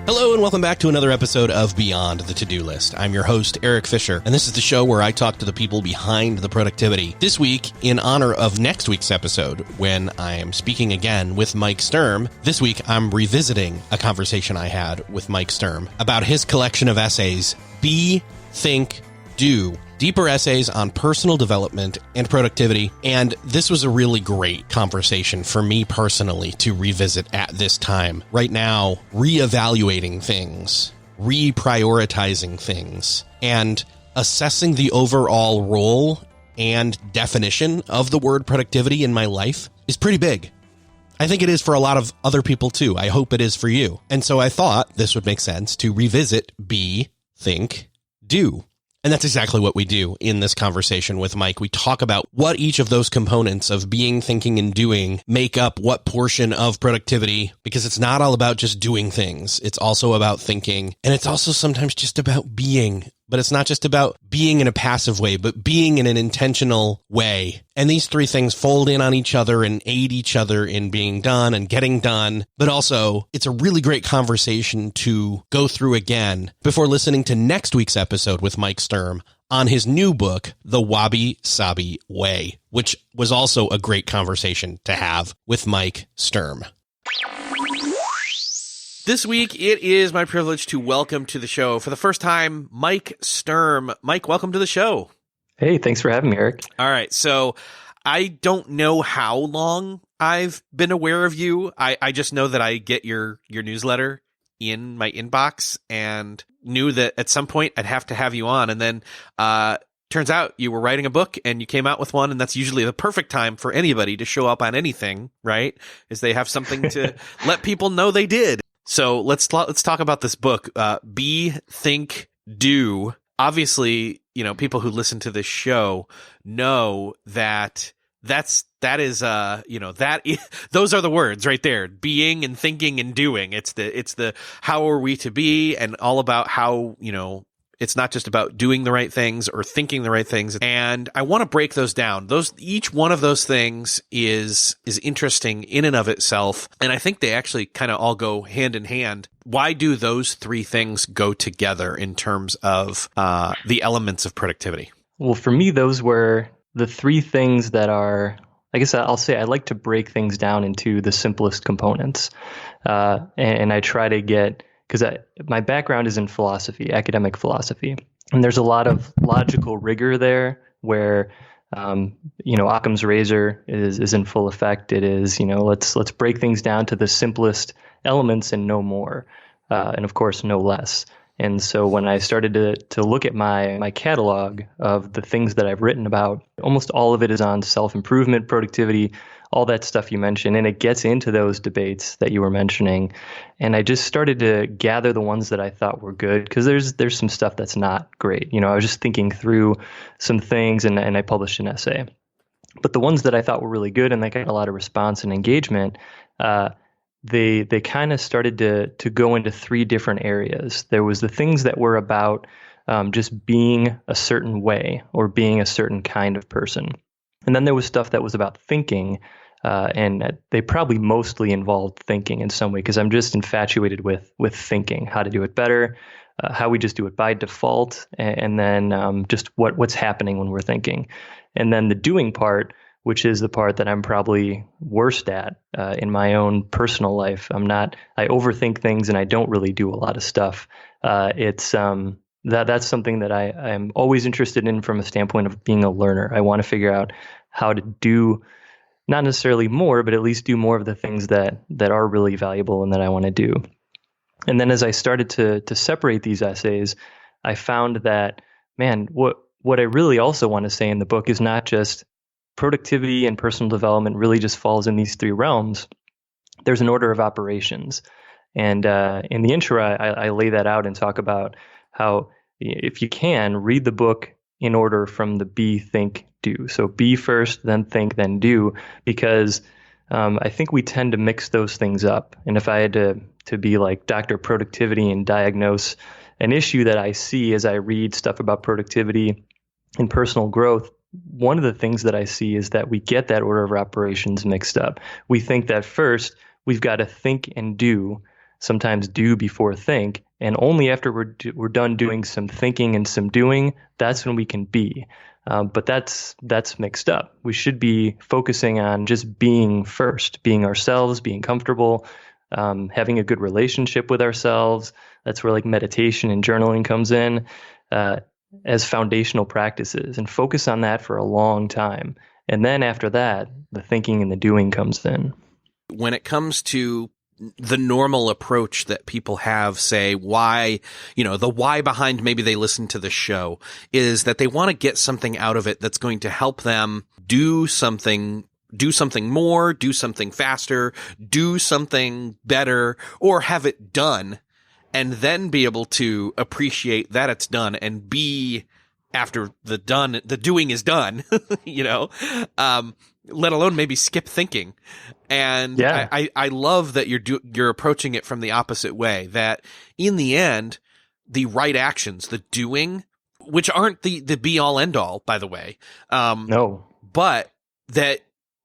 Hello and welcome back to another episode of Beyond the To-Do List. I'm your host, Eric Fisher, and this is the show where I talk to the people behind the productivity. This week, in honor of next week's episode, when I am speaking again with Mike Sturm, this week I'm revisiting a conversation I had with Mike Sturm about his collection of essays, Be, Think, Do. Deeper essays on personal development and productivity, and this was a really great conversation for me personally to revisit at this time. Right now, reevaluating things, reprioritizing things, and assessing the overall role and definition of the word productivity in my life is pretty big. I think it is for a lot of other people too. I hope it is for you. And so I thought this would make sense to revisit Be, Think, Do. And that's exactly what we do in this conversation with Mike. We talk about what each of those components of being, thinking, and doing make up what portion of productivity, because it's not all about just doing things. It's also about thinking, and it's also sometimes just about being. But it's not just about being in a passive way, but being in an intentional way. And these three things fold in on each other and aid each other in being done and getting done. But also, it's a really great conversation to go through again before listening to next week's episode with Mike Sturm on his new book, The Wabi Sabi Way, which was also a great conversation to have with Mike Sturm. This week, it is my privilege to welcome to the show for the first time, Mike Sturm. Mike, welcome to the show. Hey, thanks for having me, Eric. All right. So I don't know how long I've been aware of you. I just know that I get your newsletter in my inbox and knew that at some point I'd have to have you on. And then turns out you were writing a book and you came out with one. And that's usually the perfect time for anybody to show up on anything, right? Is they have something to let people know they did. So let's talk about this book, Be, Think, Do. Obviously, people who listen to this show know that those are the words right there, being and thinking and doing. It's the how are we to be, and all about how, it's not just about doing the right things or thinking the right things. And I want to break those down. Each one of those things is interesting in and of itself. And I think they actually kind of all go hand in hand. Why do those three things go together in terms of the elements of productivity? Well, for me, those were the three things that are, I guess I'll say I like to break things down into the simplest components. And I try to get, because my background is in philosophy, academic philosophy, and there's a lot of logical rigor there where, Occam's razor is in full effect. It is, let's break things down to the simplest elements and no more, and of course, no less. And so when I started to look at my catalog of the things that I've written about, almost all of it is on self-improvement, productivity, all that stuff you mentioned, and it gets into those debates that you were mentioning. And I just started to gather the ones that I thought were good, because there's some stuff that's not great. I was just thinking through some things, and I published an essay. But the ones that I thought were really good and they got a lot of response and engagement, they kind of started to go into three different areas. There was the things that were about just being a certain way or being a certain kind of person. And then there was stuff that was about thinking, and they probably mostly involved thinking in some way, because I'm just infatuated with thinking, how to do it better, how we just do it by default, and then just what's happening when we're thinking. And then the doing part, which is the part that I'm probably worst at in my own personal life. I overthink things and I don't really do a lot of stuff. That's something that I'm always interested in from a standpoint of being a learner. I want to figure out how to do not necessarily more, but at least do more of the things that are really valuable and that I want to do. And then as I started to separate these essays, I found that, man, what I really also want to say in the book is not just productivity and personal development really just falls in these three realms. There's an order of operations. And in the intro, I lay that out and talk about how, if you can, read the book in order from the be, think, do. So be first, then think, then do, because I think we tend to mix those things up. And if I had to be like Dr. Productivity and diagnose an issue that I see as I read stuff about productivity and personal growth, one of the things that I see is that we get that order of operations mixed up. We think that first we've got to think and do sometimes do before think. And only after we're done doing some thinking and some doing, that's when we can be. But that's mixed up. We should be focusing on just being first, being ourselves, being comfortable, having a good relationship with ourselves. That's where like meditation and journaling comes in as foundational practices, and focus on that for a long time. And then after that, the thinking and the doing comes in. When it comes to the normal approach that people have, say, why, the why behind maybe they listen to the show is that they want to get something out of it that's going to help them do something more, do something faster, do something better, or have it done, and then be able to appreciate that it's done and be after the doing is done, let alone maybe skip thinking. And yeah. I love that you're approaching it from the opposite way, that in the end, the right actions, the doing, which aren't the be all end all, by the way. No. But that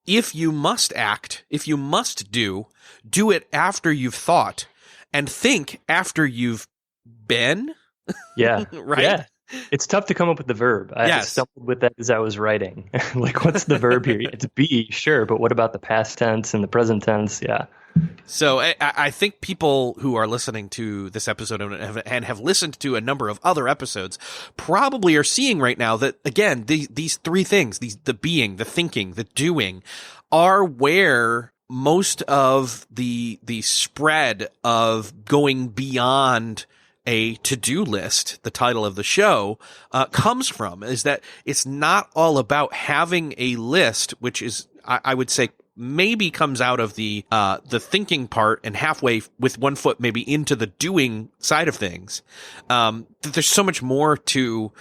if you must act, if you must do it after you've thought, and think after you've been. Yeah. Right? Yeah. It's tough to come up with the verb. I stumbled with that as I was writing. Like, what's the verb here? It's be, sure, but what about the past tense and the present tense? Yeah. So I think people who are listening to this episode and have listened to a number of other episodes probably are seeing right now that, again, these three things, the being, the thinking, the doing, are where most of the spread of going beyond a to-do list, the title of the show, comes from, is that it's not all about having a list, which is, I would say, maybe comes out of the thinking part and halfway with one foot maybe into the doing side of things. That there's so much more to,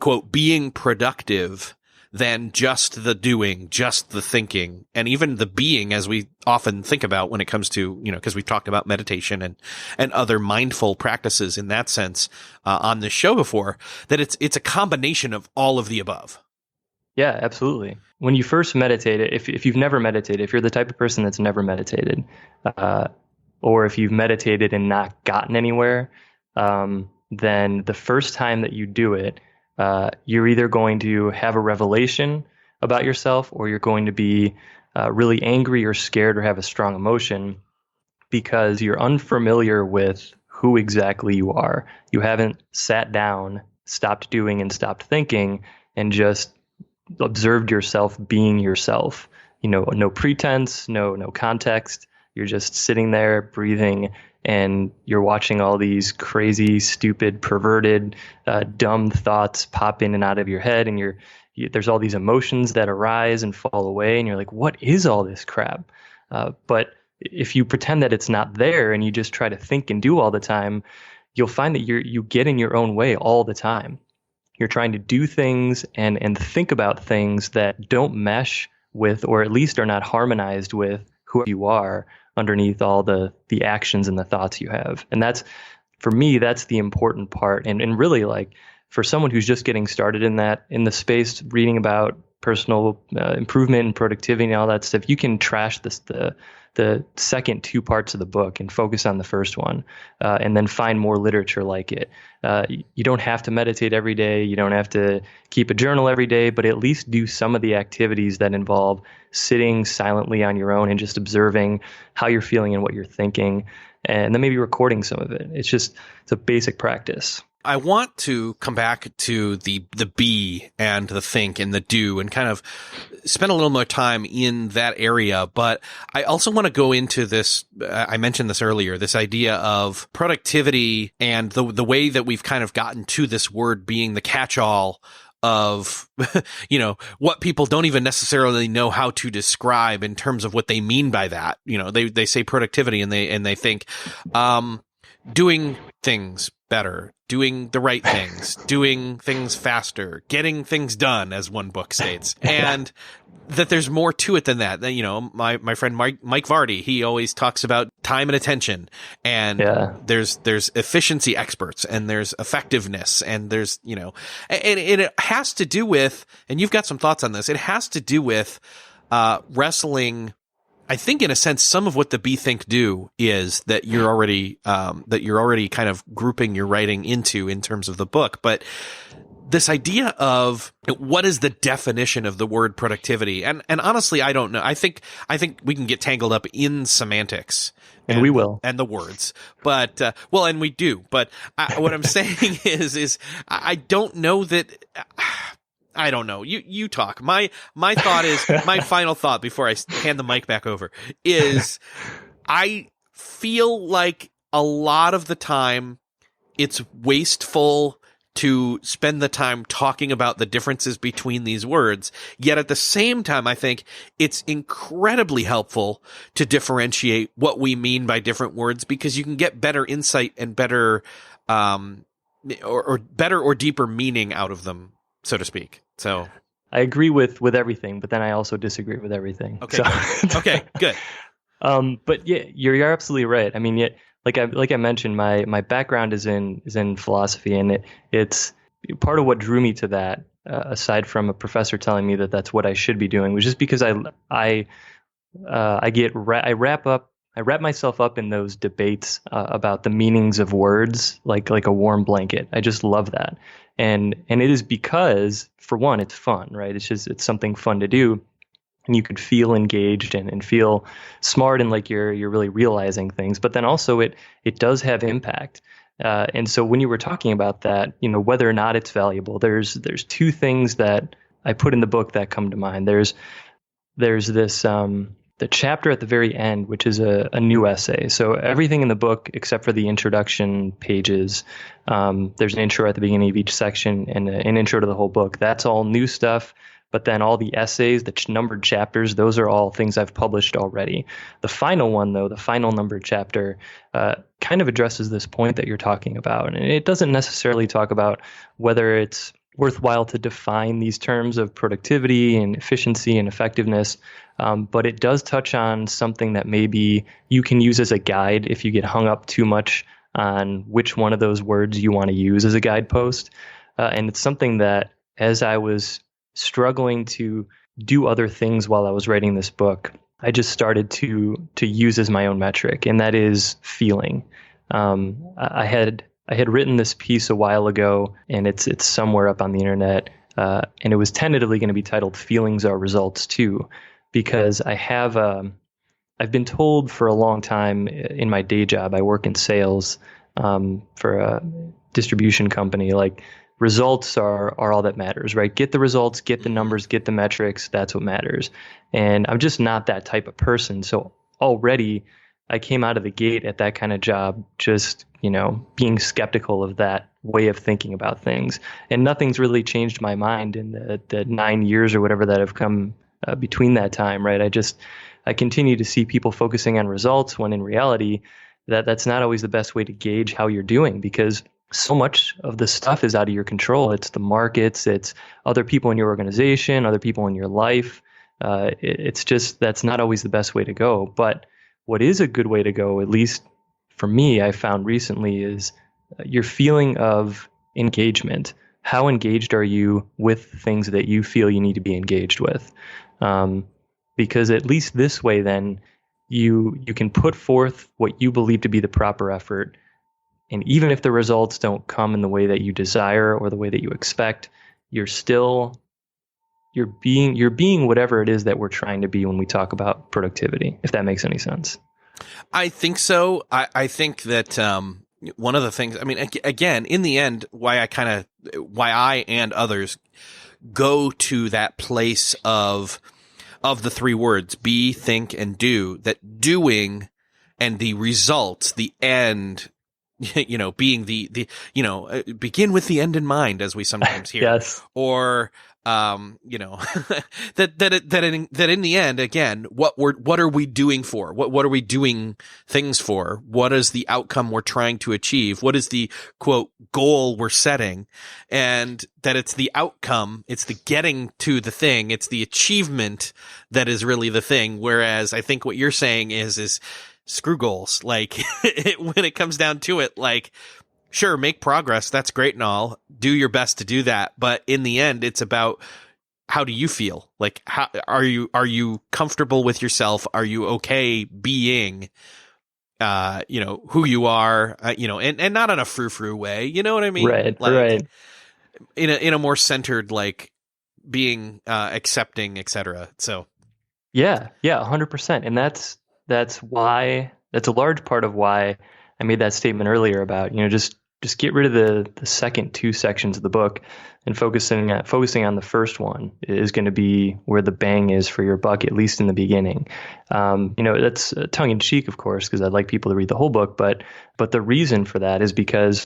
quote, being productive than just the doing, just the thinking, and even the being, as we often think about when it comes to, because we've talked about meditation and other mindful practices in that sense on this show before, that it's a combination of all of the above. Yeah, absolutely. When you first meditate, if you've never meditated, if you're the type of person that's never meditated, or if you've meditated and not gotten anywhere, then the first time that you do it, you're either going to have a revelation about yourself, or you're going to be really angry or scared or have a strong emotion because you're unfamiliar with who exactly you are. You haven't sat down, stopped doing and stopped thinking, and just observed yourself being yourself. No pretense, no context. You're just sitting there breathing, and you're watching all these crazy, stupid, perverted, dumb thoughts pop in and out of your head, and there's all these emotions that arise and fall away, and you're like, what is all this crap? But if you pretend that it's not there and you just try to think and do all the time, you'll find that you get in your own way all the time. You're trying to do things and think about things that don't mesh with, or at least are not harmonized with, who you are underneath all the actions and the thoughts you have. And that's, for me, that's the important part. And really, like, for someone who's just getting started in the space, reading about personal improvement and productivity and all that stuff, you can trash the second two parts of the book and focus on the first one, and then find more literature like it. You don't have to meditate every day. You don't have to keep a journal every day, but at least do some of the activities that involve sitting silently on your own and just observing how you're feeling and what you're thinking, and then maybe recording some of it. It's a basic practice. I want to come back to the be and the think and the do and kind of spend a little more time in that area. But I also want to go into this, I mentioned this earlier, this idea of productivity and the way that we've kind of gotten to this word being the catch-all of, what people don't even necessarily know how to describe in terms of what they mean by that. They say productivity and they think, doing things better, doing the right things, doing things faster, getting things done, as one book states. And that there's more to it than that. My friend Mike Vardy, he always talks about time and attention, and there's efficiency experts, and there's effectiveness, and there's, and it has to do with, and you've got some thoughts on this, it has to do with wrestling I think in a sense, some of what the be think do is that you're already kind of grouping your writing into in terms of the book. But this idea of what is the definition of the word productivity? And honestly, I don't know. I think we can get tangled up in semantics. And we will. And the words. But, and we do. But what I'm saying is I don't know that, I don't know. You talk. My thought is, my final thought before I hand the mic back over is I feel like a lot of the time it's wasteful to spend the time talking about the differences between these words. Yet at the same time, I think it's incredibly helpful to differentiate what we mean by different words, because you can get better insight and better, or better or deeper meaning out of them, so to speak. So I agree with everything, but then I also disagree with everything. Okay. So. Okay, good. But yeah, you're absolutely right. I mean, like I mentioned, my background is in philosophy, and it's part of what drew me to that. Aside from a professor telling me that that's what I should be doing, was just because I wrap myself up in those debates about the meanings of words like a warm blanket. I just love that, and it is because, for one, it's fun, right? It's something fun to do. And you could feel engaged and feel smart, and like you're really realizing things. But then also it does have impact. And so when you were talking about that, whether or not it's valuable, there's two things that I put in the book that come to mind. There's this the chapter at the very end, which is a new essay. So everything in the book except for the introduction pages, there's an intro at the beginning of each section and an intro to the whole book. That's all new stuff. But then all the essays, the numbered chapters, those are all things I've published already. The final one, though, the final numbered chapter, kind of addresses this point that you're talking about. And it doesn't necessarily talk about whether it's worthwhile to define these terms of productivity and efficiency and effectiveness, but it does touch on something that maybe you can use as a guide if you get hung up too much on which one of those words you want to use as a guidepost. And it's something that, as I was struggling to do other things while I was writing this book, I just started to use as my own metric, and that is feeling. I had written this piece a while ago, and it's somewhere up on the internet, and it was tentatively going to be titled "Feelings Are Results Too," because I've been told for a long time in my day job, I work in sales for a distribution company, like, results are all that matters, right? Get the results, get the numbers, get the metrics. That's what matters. And I'm just not that type of person. So already I came out of the gate at that kind of job, just, being skeptical of that way of thinking about things. And nothing's really changed my mind in the 9 years or whatever that have come between that time, right? I continue to see people focusing on results when in reality that's not always the best way to gauge how you're doing, because so much of the stuff is out of your control. It's the markets, it's other people in your organization, other people in your life. It's just, that's not always the best way to go. But what is a good way to go, at least for me, I found recently, is your feeling of engagement. How engaged are you with things that you feel you need to be engaged with? Because at least this way, then you can put forth what you believe to be the proper effort. And even if the results don't come in the way that you desire or the way that you expect, you're being whatever it is that we're trying to be when we talk about productivity, if that makes any sense. I think so. I think that one of the things, I mean, again, in the end, why I and others go to that place of the three words, be, think, and do, that doing and the results, the end, being the begin with the end in mind, as we sometimes hear. Yes. Or, that in the end, again, what are we doing for? What are we doing things for? What is the outcome we're trying to achieve? What is the quote goal we're setting? And that it's the outcome, it's the getting to the thing, it's the achievement that is really the thing. Whereas I think what you're saying is screw goals. Like when it comes down to it, like, sure, make progress. That's great and all. Do your best to do that. But in the end, it's about how do you feel? Like, how are you comfortable with yourself? Are you okay being, who you are, and not in a frou-frou way, you know what I mean? Right, Like right. in a more centered, like being, accepting, etc. So Yeah, yeah, 100%. And that's a large part of why I made that statement earlier about, just get rid of the second two sections of the book and focusing on the first one is going to be where the bang is for your buck, at least in the beginning. That's tongue in cheek, of course, because I'd like people to read the whole book, but the reason for that is because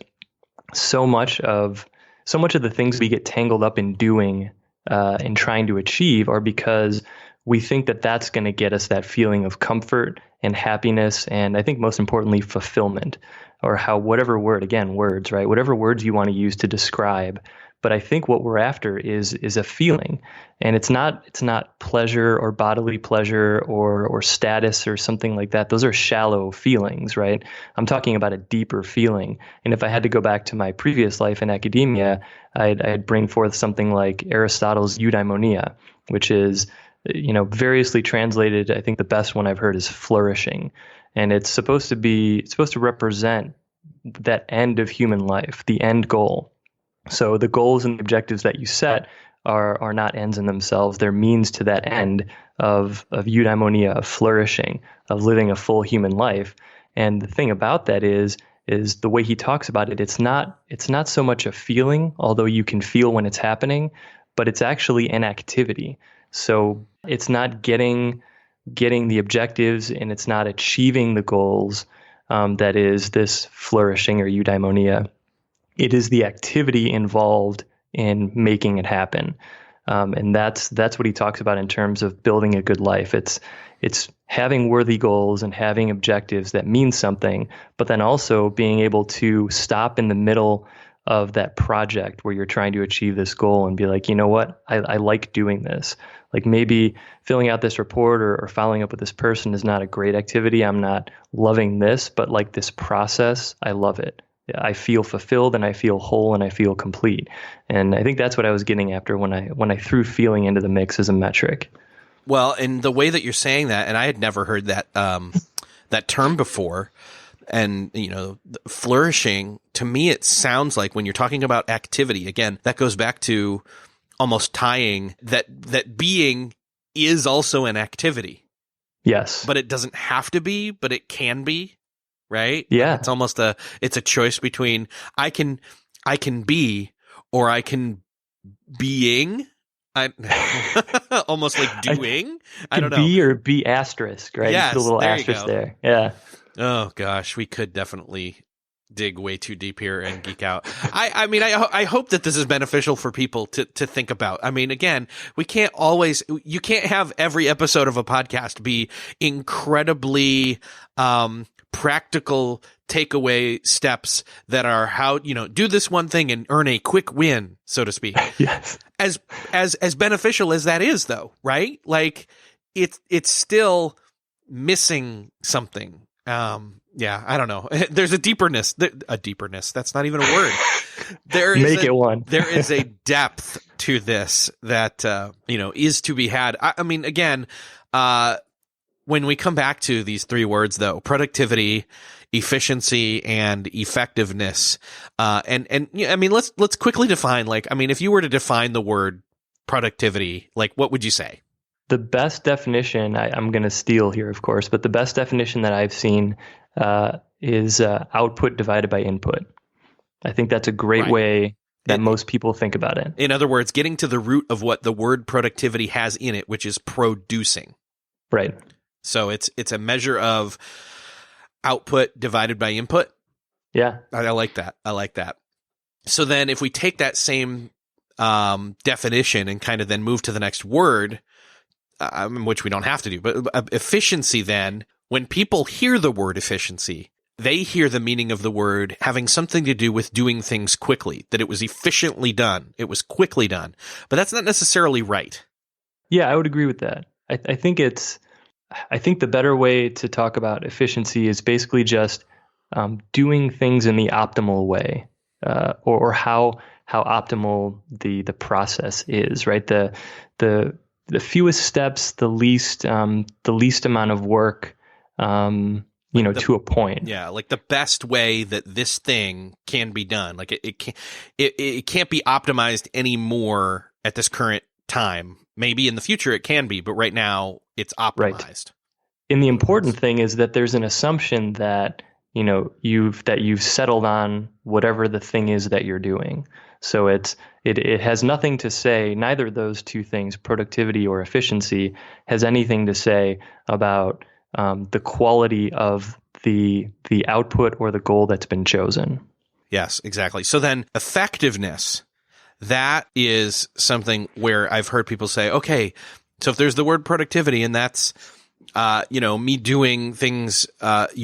so much of the things we get tangled up in doing and trying to achieve are because we think that that's going to get us that feeling of comfort and happiness, and I think most importantly, fulfillment, or whatever word, again, words, right? Whatever words you want to use to describe. But I think what we're after is a feeling, and it's not pleasure or bodily pleasure or status or something like that. Those are shallow feelings, right? I'm talking about a deeper feeling. And if I had to go back to my previous life in academia, I'd bring forth something like Aristotle's eudaimonia, which is variously translated. I think the best one I've heard is flourishing, and it's supposed to represent that end of human life, the end goal. So the goals and objectives that you set are not ends in themselves. They're means to that end of eudaimonia, of flourishing, of living a full human life. And the thing about that is the way he talks about it. It's not so much a feeling, although you can feel when it's happening, but it's actually an activity. So it's not getting the objectives, and it's not achieving the goals. That is this flourishing or eudaimonia. It is the activity involved in making it happen. And that's what he talks about in terms of building a good life. It's having worthy goals and having objectives that mean something, but then also being able to stop in the middle of that project where you're trying to achieve this goal and be like, you know what, I like doing this. Like maybe filling out this report or following up with this person is not a great activity. I'm not loving this, but like this process, I love it. I feel fulfilled and I feel whole and I feel complete. And I think that's what I was getting after when I threw feeling into the mix as a metric. Well, and the way that you're saying that, and I had never heard that that term before, and flourishing, to me it sounds like when you're talking about activity, again, that goes back to almost tying that being is also an activity. Yes. But it doesn't have to be, but it can be. Right? Yeah. It's almost it's a choice between I can be, or I can being. Almost like doing. I don't know. Be or be asterisk, right? Yes, you put a little there asterisk there. Yeah. Oh gosh, we could definitely dig way too deep here and geek out. I hope that this is beneficial for people to think about. I mean, again, you can't have every episode of a podcast be incredibly practical takeaway steps that are how, do this one thing and earn a quick win, so to speak. Yes. As beneficial as that is, though, right? Like it's still missing something. Yeah, I don't know. There's a deeperness. That's not even a word. There is a depth to this that is to be had. I mean, again, when we come back to these three words, though, productivity, efficiency, and effectiveness, and I mean, let's quickly define. Like, I mean, if you were to define the word productivity, like, what would you say? The best definition, I'm going to steal here, of course, but the best definition that I've seen is output divided by input. I think that's a great way that most people think about it. In other words, getting to the root of what the word productivity has in it, which is producing. Right. So it's a measure of output divided by input. Yeah. I like that. So then if we take that same definition and kind of then move to the next word, which we don't have to do, but efficiency, then when people hear the word efficiency, they hear the meaning of the word having something to do with doing things quickly, that it was efficiently done. It was quickly done. But that's not necessarily right. Yeah, I would agree with that. I think the better way to talk about efficiency is basically just doing things in the optimal way. or how optimal the process is, right? The fewest steps, the least amount of work, to a point. Yeah, like the best way that this thing can be done. Like it can't be optimized anymore at this current time. Maybe in the future it can be, but right now it's optimized. Right. And the important thing is that there's an assumption that you've settled on whatever the thing is that you're doing. So it has nothing to say, neither of those two things, productivity or efficiency, has anything to say about the quality of the output or the goal that's been chosen. Yes, exactly. So then effectiveness, that is something where I've heard people say, okay, so if there's the word productivity and that's me doing things, well,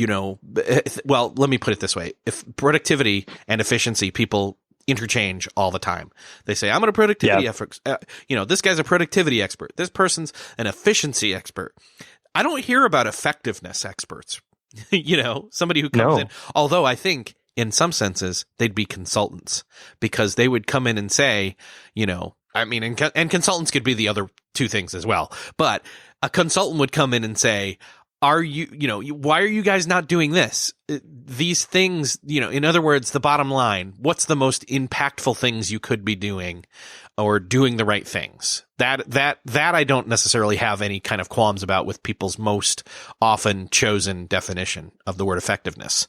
let me put it this way. If productivity and efficiency, people interchange all the time. They say, I'm a productivity expert. This guy's a productivity expert. This person's an efficiency expert. I don't hear about effectiveness experts, somebody who comes in, although I think in some senses they'd be consultants because they would come in and say, and consultants could be the other two things as well, but a consultant would come in and say, why are you guys not doing this? These things, in other words, the bottom line, what's the most impactful things you could be doing or doing the right things? That I don't necessarily have any kind of qualms about with people's most often chosen definition of the word effectiveness.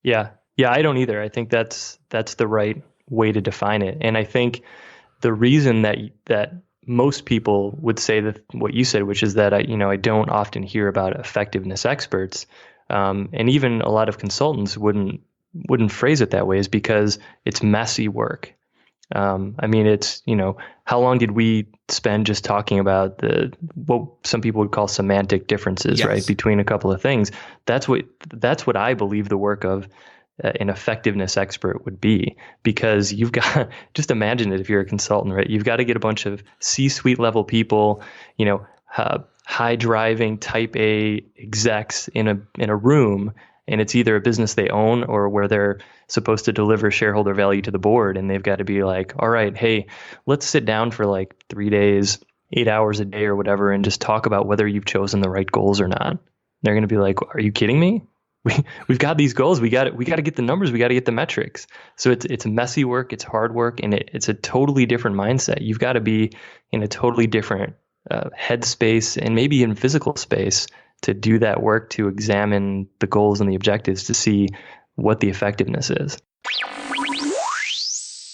Yeah, I don't either. I think that's the right way to define it. And I think the reason that most people would say that what you said, which is that I don't often hear about effectiveness experts, and even a lot of consultants wouldn't phrase it that way, is because it's messy work. It's how long did we spend just talking about what some people would call semantic differences, right, between a couple of things? That's what I believe the work of an effectiveness expert would be, because you've got, just imagine it, if you're a consultant, right? You've got to get a bunch of C-suite level people, high driving type A execs in a room, and it's either a business they own or where they're supposed to deliver shareholder value to the board, and they've got to be like, all right, hey, let's sit down for like 3 days, 8 hours a day or whatever, and just talk about whether you've chosen the right goals or not. They're going to be like, are you kidding me? We've got these goals. We got to get the numbers. We got to get the metrics. So it's messy work. It's hard work, and it's a totally different mindset. You've got to be in a totally different headspace and maybe in physical space to do that work, to examine the goals and the objectives to see what the effectiveness is.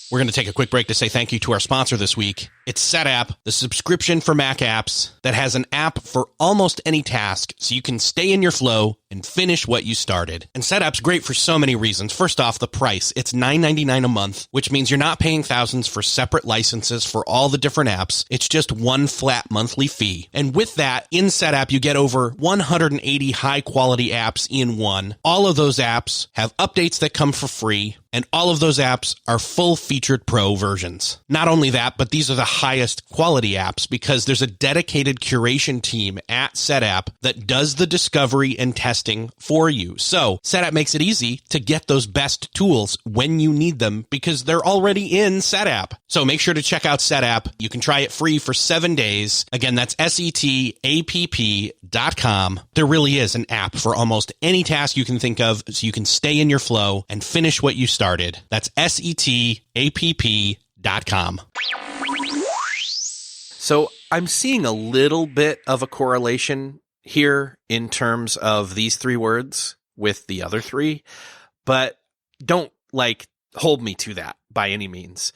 We're going to take a quick break to say thank you to our sponsor this week. It's SetApp, the subscription for Mac apps that has an app for almost any task so you can stay in your flow and finish what you started. And SetApp's great for so many reasons. First off, the price. It's $9.99 a month, which means you're not paying thousands for separate licenses for all the different apps. It's just one flat monthly fee. And with that, in SetApp, you get over 180 high-quality apps in one. All of those apps have updates that come for free, and all of those apps are full-featured pro versions. Not only that, but these are the highest quality apps because there's a dedicated curation team at SetApp that does the discovery and testing for you. So SetApp makes it easy to get those best tools when you need them because they're already in SetApp. So make sure to check out SetApp. You can try it free for 7 days. Again, that's SETAPP.com. There really is an app for almost any task you can think of so you can stay in your flow and finish what you started. That's SETAPP.com. So I'm seeing a little bit of a correlation here in terms of these three words with the other three, but don't hold me to that by any means.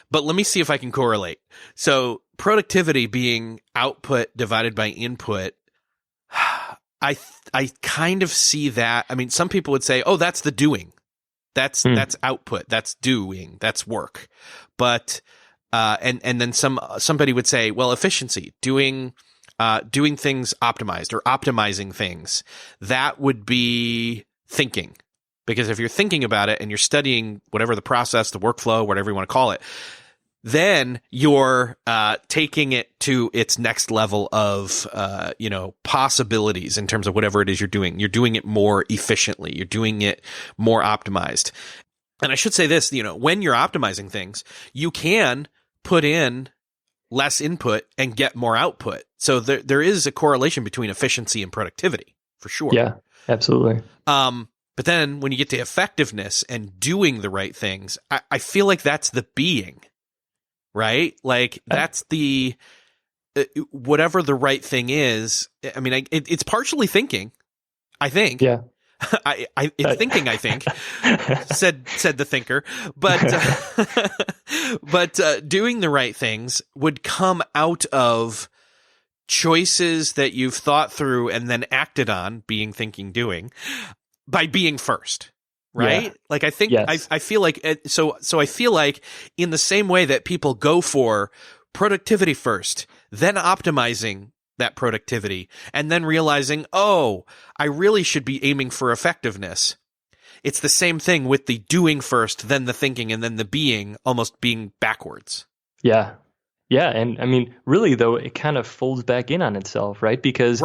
But let me see if I can correlate. So productivity being output divided by input, I kind of see that. I mean, some people would say, oh, that's the doing. That's output. That's doing. That's work. But and then somebody would say, well, efficiency, doing things optimized or optimizing things, that would be thinking. Because if you're thinking about it and you're studying whatever the process, the workflow, whatever you want to call it, then you're taking it to its next level of possibilities in terms of whatever it is you're doing. You're doing it more efficiently. You're doing it more optimized. And I should say this, when you're optimizing things, you can put in less input and get more output. So there is a correlation between efficiency and productivity, for sure. Yeah, absolutely. But then when you get to effectiveness and doing the right things, I feel like that's the being, right? Like that's the whatever the right thing is. I mean, it's partially thinking, I think. Yeah. It's thinking, I think, said the thinker, but doing the right things would come out of choices that you've thought through and then acted on, being, thinking, doing, by being first, right? Yeah. Like, I think, yes. I feel like, so I feel like in the same way that people go for productivity first, then optimizing that productivity, and then realizing, oh, I really should be aiming for effectiveness. It's the same thing with the doing first, then the thinking, and then the being, almost being backwards. Yeah. Yeah. And I mean, really, though, it kind of folds back in on itself, right? Because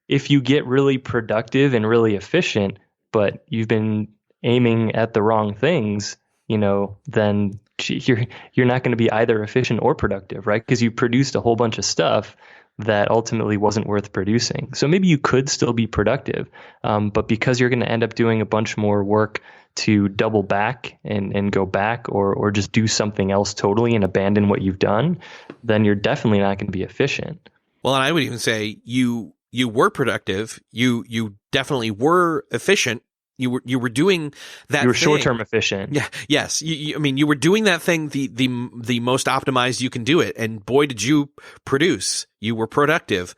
if you get really productive and really efficient, but you've been aiming at the wrong things, then you're not going to be either efficient or productive, right? Because you produced a whole bunch of stuff that ultimately wasn't worth producing. So maybe you could still be productive, but because you're going to end up doing a bunch more work to double back and go back or just do something else totally and abandon what you've done, then you're definitely not going to be efficient. Well, and I would even say you were productive. You definitely were efficient. You were doing that. You were thing. Short-term efficient. Yeah. Yes. I mean, you were doing that thing the most optimized you can do it, and boy, did you produce. You were productive,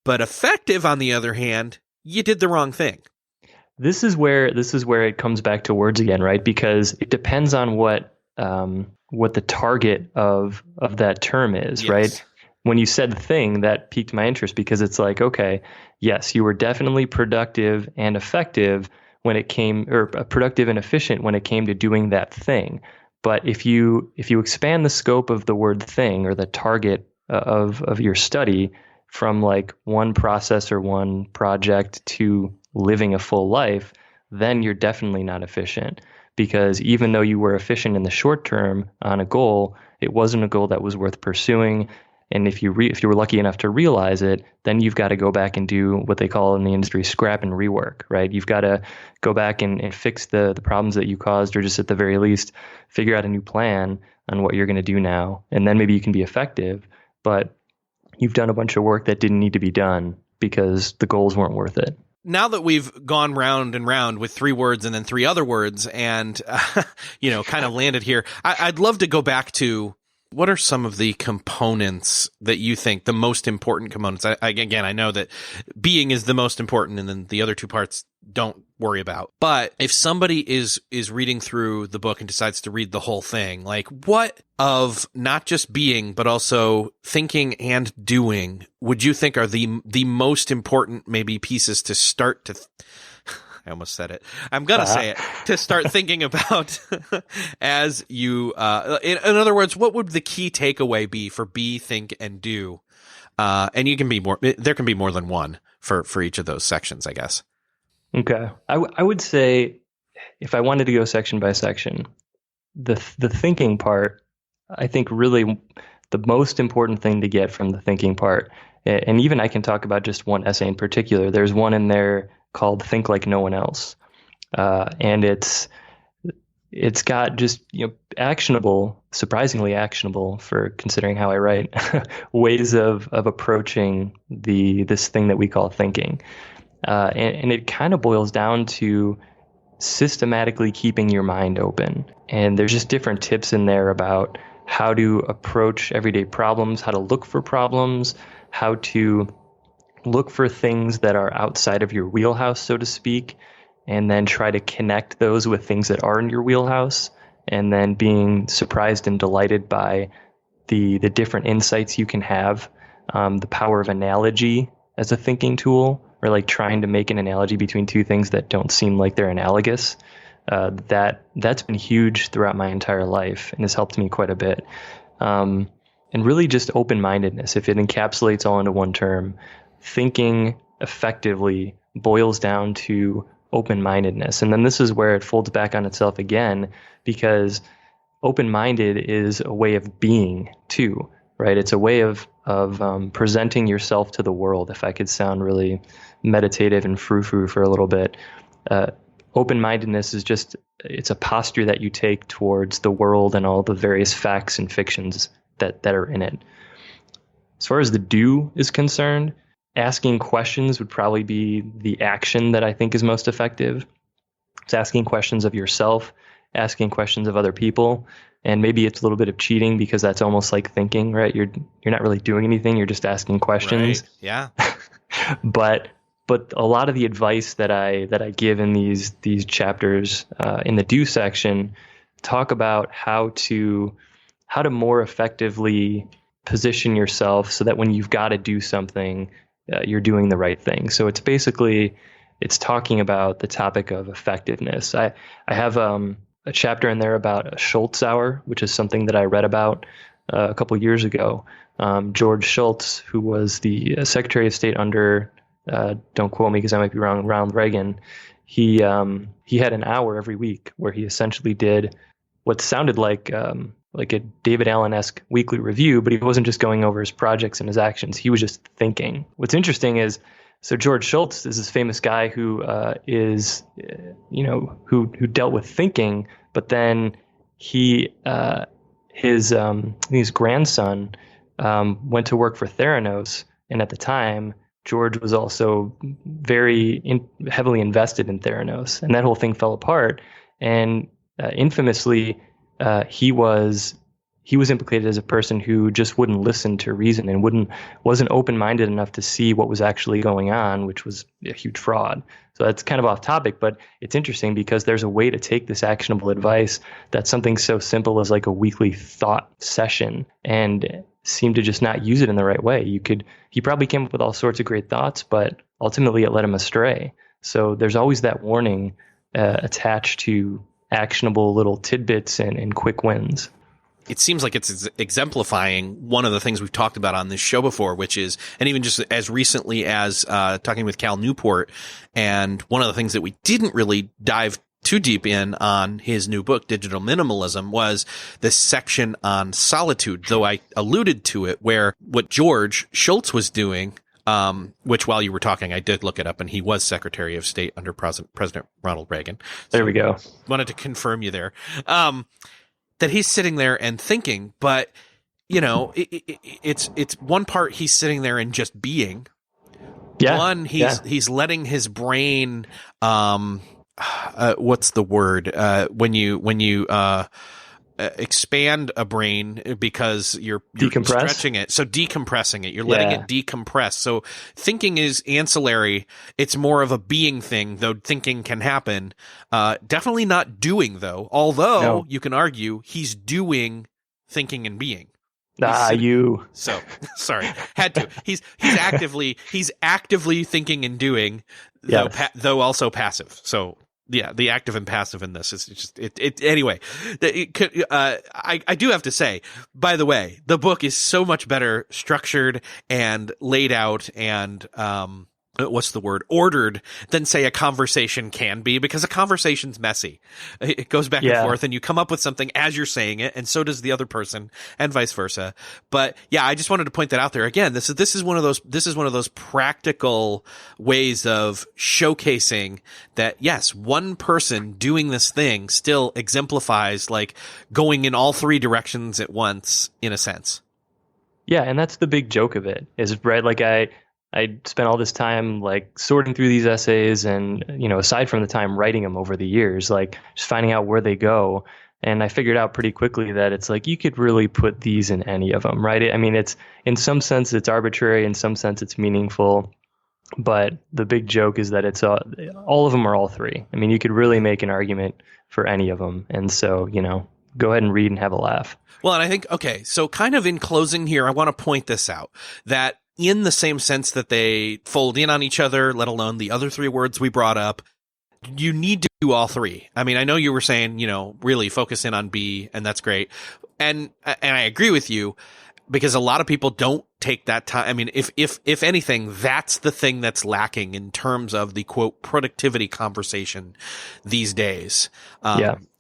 but effective. On the other hand, you did the wrong thing. This is where it comes back to words again, right? Because it depends on what the target of that term is, yes. Right? When you said thing, that piqued my interest because it's like, okay, yes, you were definitely productive and effective when it came, or productive and efficient when it came to doing that thing. But if you expand the scope of the word thing, or the target of your study, from like one process or one project to living a full life, then you're definitely not efficient. Because even though you were efficient in the short term on a goal, it wasn't a goal that was worth pursuing. And if you were lucky enough to realize it, then you've got to go back and do what they call in the industry scrap and rework, right? You've got to go back and fix the problems that you caused, or just at the very least, figure out a new plan on what you're going to do now. And then maybe you can be effective, but you've done a bunch of work that didn't need to be done because the goals weren't worth it. Now that we've gone round and round with 3 words and then 3 other words and, kind of landed here, I'd love to go back to, what are some of the components that you think the most important components? I know that being is the most important, and then the other 2 parts don't worry about. But if somebody is reading through the book and decides to read the whole thing, like, what of not just being, but also thinking and doing would you think are the most important maybe pieces to start to I almost said it. I'm going to say it, to start thinking about as you, in other words, what would the key takeaway be for be, think, and do? And you can be there can be more than one for each of those sections, I guess. Okay. I would say, if I wanted to go section by section, the thinking part, I think really the most important thing to get from the thinking part, and even I can talk about just one essay in particular. There's one in there called Think Like No One Else. And it's got just, actionable, surprisingly actionable for considering how I write, ways of approaching this thing that we call thinking. And it kind of boils down to systematically keeping your mind open. And there's just different tips in there about how to approach everyday problems, how to look for problems, how to look for things that are outside of your wheelhouse, so to speak, and then try to connect those with things that are in your wheelhouse, and then being surprised and delighted by the different insights you can have, the power of analogy as a thinking tool, or like trying to make an analogy between 2 things that don't seem like they're analogous. That's been huge throughout my entire life and has helped me quite a bit. And really just open-mindedness, if it encapsulates all into one term. Thinking effectively boils down to open-mindedness. And then this is where it folds back on itself again, because open-minded is a way of being too, right? It's a way of presenting yourself to the world. If I could sound really meditative and frou-frou for a little bit, open-mindedness is just, it's a posture that you take towards the world and all the various facts and fictions that are in it. As far as the do is concerned, asking questions would probably be the action that I think is most effective. It's asking questions of yourself, asking questions of other people, and maybe it's a little bit of cheating because that's almost like thinking, right? You're not really doing anything, you're just asking questions. Right. Yeah. But a lot of the advice that I give in these chapters in the do section talk about how to more effectively position yourself so that when you've got to do something, you're doing the right thing. So it's talking about the topic of effectiveness. I have a chapter in there about a Schultz hour, which is something that I read about a couple years ago. George Shultz, who was the Secretary of State under, don't quote me because I might be wrong, Ronald Reagan, he had an hour every week where he essentially did what sounded like a David Allen-esque weekly review, but he wasn't just going over his projects and his actions. He was just thinking. What's interesting is, so George Shultz is this famous guy who who dealt with thinking, but then his grandson went to work for Theranos, and at the time George was also very heavily invested in Theranos, and that whole thing fell apart. And infamously, he was implicated as a person who just wouldn't listen to reason and wasn't open-minded enough to see what was actually going on, which was a huge fraud. So that's kind of off topic, but it's interesting because there's a way to take this actionable advice that's something so simple as like a weekly thought session and seem to just not use it in the right way. He probably came up with all sorts of great thoughts, but ultimately it led him astray. So there's always that warning attached to actionable little tidbits and quick wins. It seems like it's exemplifying one of the things we've talked about on this show before, which is, and even just as recently as talking with Cal Newport, and one of the things that we didn't really dive too deep in on his new book, Digital Minimalism, was this section on solitude, though I alluded to it, where what George Shultz was doing, which while you were talking, I did look it up, and he was Secretary of State under President Ronald Reagan. So there we go. Wanted to confirm you there. That he's sitting there and thinking, but it's one part he's sitting there and just being. Yeah. One, he's letting his brain, what's the word? When you expand a brain because you're stretching it. So decompressing it. You're letting it decompress. So thinking is ancillary. It's more of a being thing, though thinking can happen. Definitely not doing, though. Although you can argue he's doing thinking and being. So sorry, had to. He's actively thinking and doing, though also passive. So. Yeah, the active and passive in this is just anyway. I do have to say, by the way, the book is so much better structured and laid out and ordered than say a conversation can be, because a conversation's messy. It goes back and forth and you come up with something as you're saying it, and so does the other person and vice versa. But yeah, I just wanted to point that out there again. This is one of those practical ways of showcasing that yes, one person doing this thing still exemplifies like going in all three directions at once in a sense. Yeah, and that's the big joke of it. Is right, like I spent all this time like sorting through these essays and, aside from the time writing them over the years, like just finding out where they go. And I figured out pretty quickly that it's like you could really put these in any of them, right? I mean, it's in some sense it's arbitrary, in some sense it's meaningful. But the big joke is that it's all of them are all three. I mean, you could really make an argument for any of them. And so, go ahead and read and have a laugh. Well, and I think, okay, so kind of in closing here, I want to point this out, that in the same sense that they fold in on each other, let alone the other three words we brought up, you need to do all three. I mean, I know you were saying, really focus in on B, and that's great. And I agree with you. because a lot of people don't take that time. I mean, if anything, that's the thing that's lacking in terms of the quote productivity conversation these days.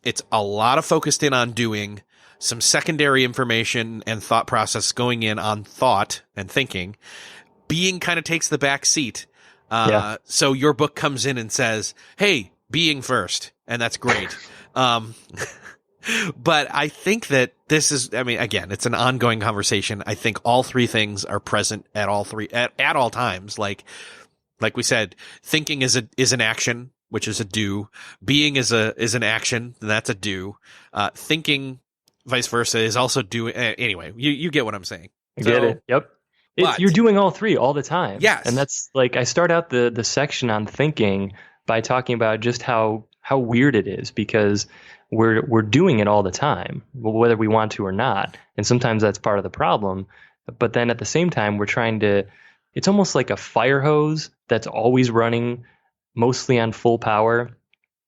It's a lot of focused in on doing, some secondary information and thought process going in on thought and thinking. Being kind of takes the back seat. So your book comes in and says, hey, being first. And that's great. But I think that this is, I mean, again, it's an ongoing conversation. I think all three things are present at all times. Like we said, thinking is an action, which is a do. Being is an action, and that's a do. Thinking, vice versa, is also doing. Anyway, you get what I'm saying. I get it. Yep. You're doing all three all the time. Yes. And that's like, I start out the section on thinking by talking about just how weird it is, because we're doing it all the time, whether we want to or not. And sometimes that's part of the problem. But then at the same time, we're trying to, it's almost like a fire hose that's always running mostly on full power.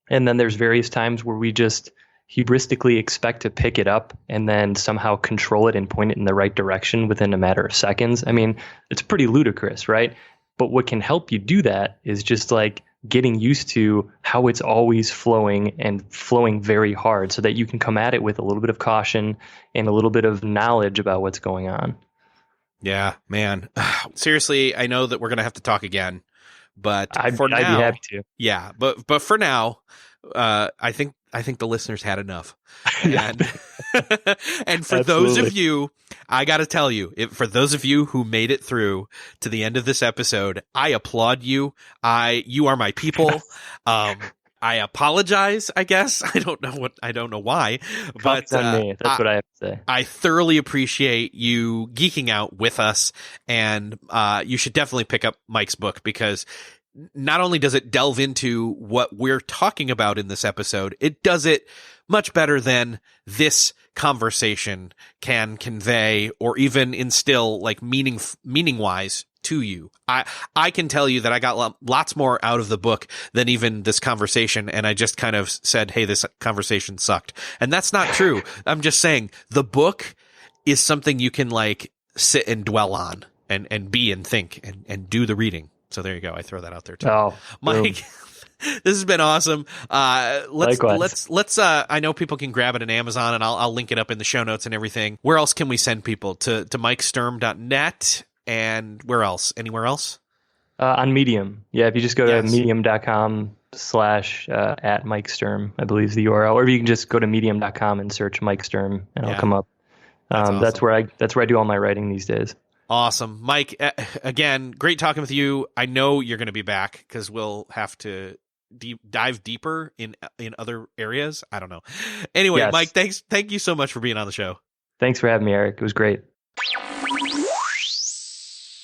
And then there's various times where we just heuristically expect to pick it up and then somehow control it and point it in the right direction within a matter of seconds. I mean, it's pretty ludicrous, right? But what can help you do that is just like getting used to how it's always flowing and flowing very hard, so that you can come at it with a little bit of caution and a little bit of knowledge about what's going on. Yeah, man. Seriously, I know that we're going to have to talk again, but I'd be happy to. Yeah, but for now, I think the listeners had enough. And for those of you, I got to tell you, for those of you who made it through to the end of this episode, I applaud you. You are my people. I apologize, I guess. I don't know why, but on me. That's what I have to say. I thoroughly appreciate you geeking out with us, and you should definitely pick up Mike's book, because not only does it delve into what we're talking about in this episode, it does it much better than this conversation can convey or even instill, like meaning wise to you. I can tell you that I got lots more out of the book than even this conversation. And I just kind of said, hey, this conversation sucked. And that's not true. I'm just saying the book is something you can like sit and dwell on and be and think and do the reading. So there you go. I throw that out there too. Oh, Mike, this has been awesome. Likewise. Let's I know people can grab it on Amazon, and I'll link it up in the show notes and everything. Where else can we send people? To MikeSturm.net, and where else? Anywhere else? On Medium. Yeah, if you just go to medium.com / at Mike Sturm, I believe is the URL, or you can just go to medium.com and search Mike Sturm, and I'll come up. Awesome. That's where I do all my writing these days. Awesome. Mike, again, great talking with you. I know you're going to be back, because we'll have to dive deeper in other areas. I don't know. Anyway, yes. Mike, thank you so much for being on the show. Thanks for having me, Eric. It was great.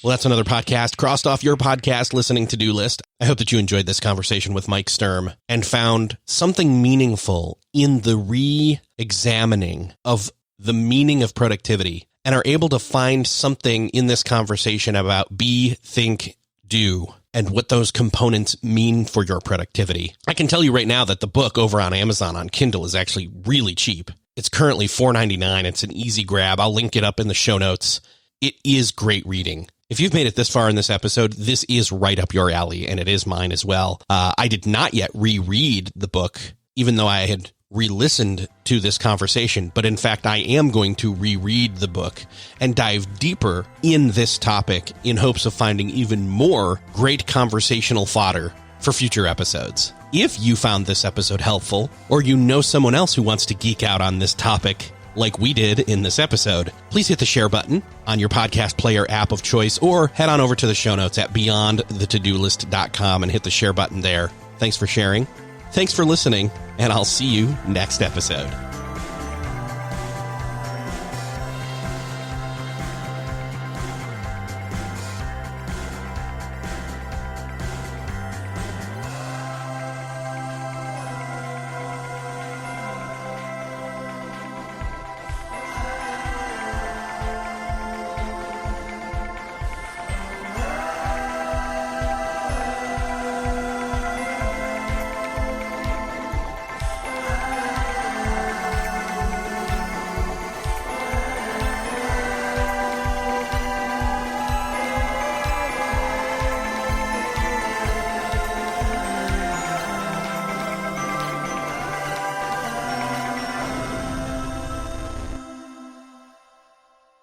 Well, that's another podcast crossed off your podcast listening to-do list. I hope that you enjoyed this conversation with Mike Sturm and found something meaningful in the re-examining of the meaning of productivity, and are able to find something in this conversation about be, think, do, and what those components mean for your productivity. I can tell you right now that the book over on Amazon on Kindle is actually really cheap. It's currently $4.99. It's an easy grab. I'll link it up in the show notes. It is great reading. If you've made it this far in this episode, this is right up your alley, and it is mine as well. I did not yet reread the book, even though I had re-listened to this conversation, but in fact, I am going to reread the book and dive deeper in this topic in hopes of finding even more great conversational fodder for future episodes. If you found this episode helpful, or you know someone else who wants to geek out on this topic like we did in this episode, please hit the share button on your podcast player app of choice, or head on over to the show notes at beyondthetodolist.com and hit the share button there. Thanks for sharing. Thanks for listening, and I'll see you next episode.